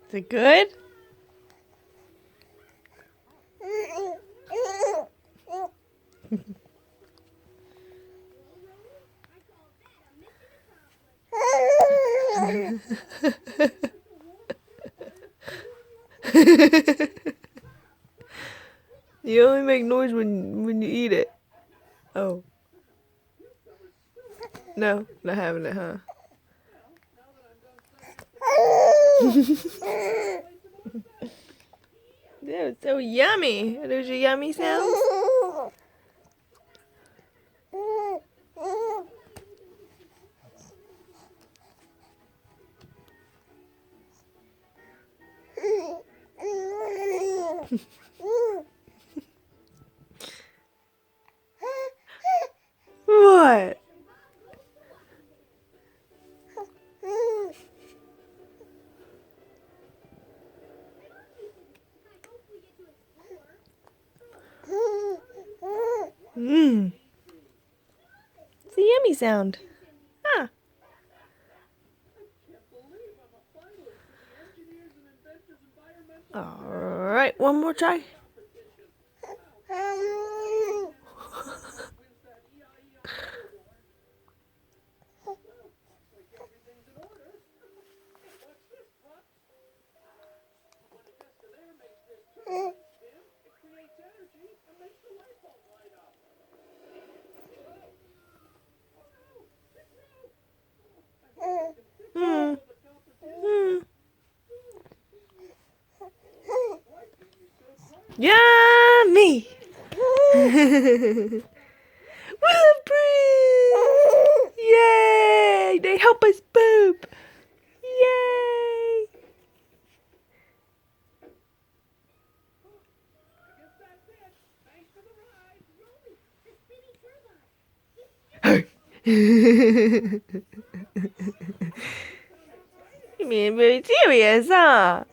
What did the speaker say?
Is it good? You only make noise when you eat it. Oh. No, not having it, huh? That was so yummy. Are those your yummy sounds? What? Mmm. It's a yummy sound. Huh. Alright, one more try. Hmm. Hmm. Yummy! We love breeds! Yay! They help us poop! Yay! You mean very serious, huh?